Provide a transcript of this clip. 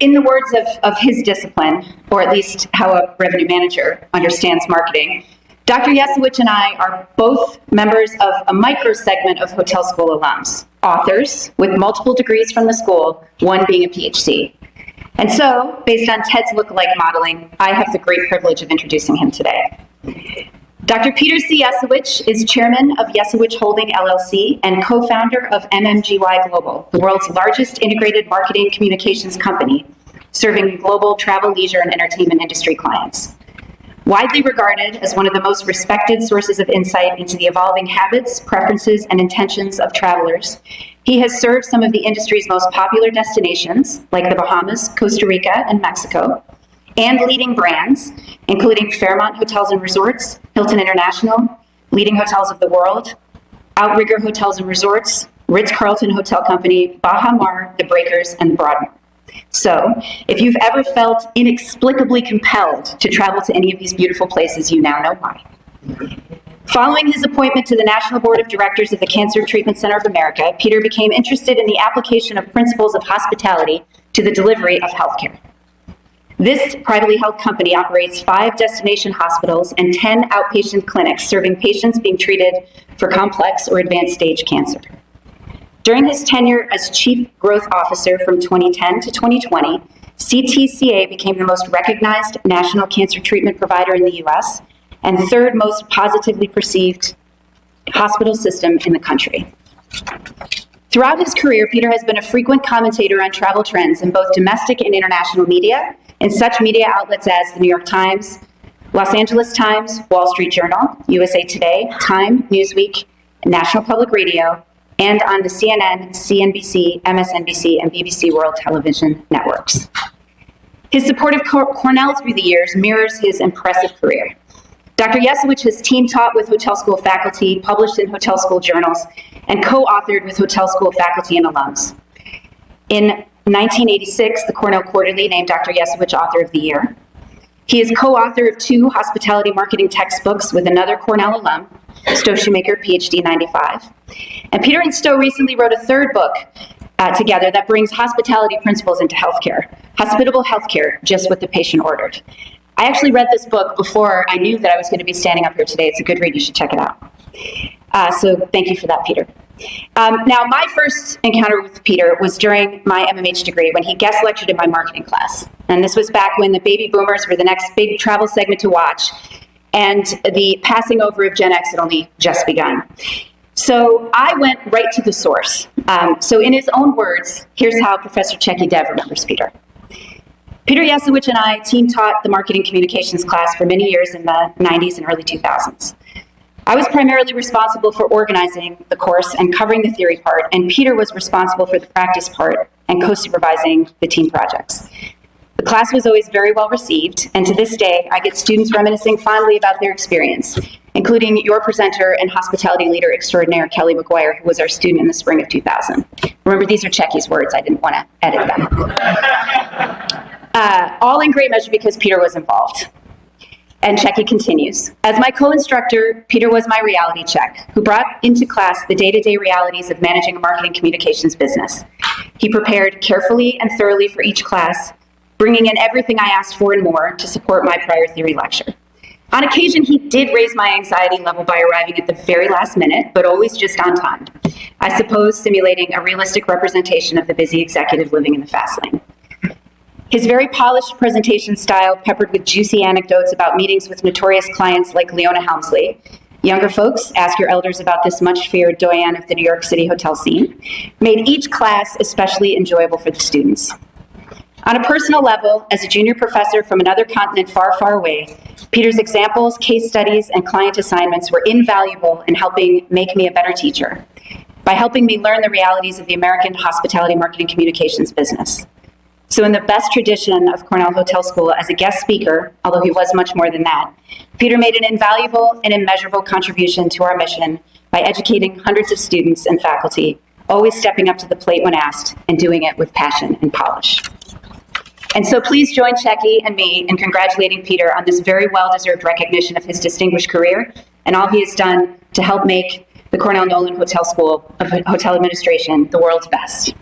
in the words of his discipline, or at least how a revenue manager understands marketing, Dr. Yesewich and I are both members of a micro segment of hotel school alums, authors with multiple degrees from the school, one being a PhD. And so, based on Ted's lookalike modeling, I have the great privilege of introducing him today. Dr. Peter C. Yesewich is chairman of Yesewich Holding LLC and co-founder of MMGY Global, the world's largest integrated marketing communications company, serving global travel, leisure, and entertainment industry clients. Widely regarded as one of the most respected sources of insight into the evolving habits, preferences, and intentions of travelers, he has served some of the industry's most popular destinations, like the Bahamas, Costa Rica, and Mexico, and leading brands, including Fairmont Hotels and Resorts, Hilton International, Leading Hotels of the World, Outrigger Hotels and Resorts, Ritz-Carlton Hotel Company, Baha Mar, The Breakers, and Broadmoor. So, if you've ever felt inexplicably compelled to travel to any of these beautiful places, you now know why. Following his appointment to the National Board of Directors of the Cancer Treatment Center of America, Peter became interested in the application of principles of hospitality to the delivery of healthcare. This privately held company operates 5 destination hospitals and 10 outpatient clinics serving patients being treated for complex or advanced stage cancer. During his tenure as Chief Growth Officer from 2010 to 2020, CTCA became the most recognized national cancer treatment provider in the US and third most positively perceived hospital system in the country. Throughout his career, Peter has been a frequent commentator on travel trends in both domestic and international media, in such media outlets as the New York Times, Los Angeles Times, Wall Street Journal, USA Today, Time, Newsweek, National Public Radio, and on the CNN, CNBC, MSNBC, and BBC World Television networks. His support of Cornell through the years mirrors his impressive career. Dr. Yesewich has team taught with hotel school faculty, published in hotel school journals, and co-authored with hotel school faculty and alums. In 1986, the Cornell Quarterly named Dr. Yesewich Author of the Year. He is co-author of 2 hospitality marketing textbooks with another Cornell alum, Stowe Shoemaker, PhD 95. And Peter and Stowe recently wrote a 3rd book together that brings hospitality principles into healthcare, Hospitable Healthcare, Just What the Patient Ordered. I actually read this book before I knew that I was going to be standing up here today. It's a good read. You should check it out. So thank you for that, Peter. Now, my first encounter with Peter was during my MMH degree when he guest lectured in my marketing class. And this was back when the baby boomers were the next big travel segment to watch, and the passing over of Gen X had only just begun. So I went right to the source. So in his own words, here's how Professor Checky Dev remembers Peter. Peter Yesewich and I team taught the marketing communications class for many years in the 90s and early 2000s. I was primarily responsible for organizing the course and covering the theory part, and Peter was responsible for the practice part and co-supervising the team projects. The class was always very well received, and to this day, I get students reminiscing fondly about their experience, including your presenter and hospitality leader extraordinaire, Kelly McGuire, who was our student in the spring of 2000. Remember, these are Checky's words. I didn't want to edit them. All in great measure because Peter was involved. And Checky continues. As my co-instructor, Peter was my reality check, who brought into class the day-to-day realities of managing a marketing communications business. He prepared carefully and thoroughly for each class, bringing in everything I asked for and more to support my prior theory lecture. On occasion, he did raise my anxiety level by arriving at the very last minute, but always just on time. I suppose simulating a realistic representation of the busy executive living in the fast lane. His very polished presentation style, peppered with juicy anecdotes about meetings with notorious clients like Leona Helmsley. Younger folks, ask your elders about this much-feared doyen of the New York City hotel scene, made each class especially enjoyable for the students. On a personal level, as a junior professor from another continent far, far away, Peter's examples, case studies, and client assignments were invaluable in helping make me a better teacher, by helping me learn the realities of the American hospitality marketing communications business. So in the best tradition of Cornell Hotel School, as a guest speaker, although he was much more than that, Peter made an invaluable and immeasurable contribution to our mission by educating hundreds of students and faculty, always stepping up to the plate when asked and doing it with passion and polish. And so please join Checky and me in congratulating Peter on this very well-deserved recognition of his distinguished career and all he has done to help make the Cornell Nolan Hotel School of Hotel Administration the world's best.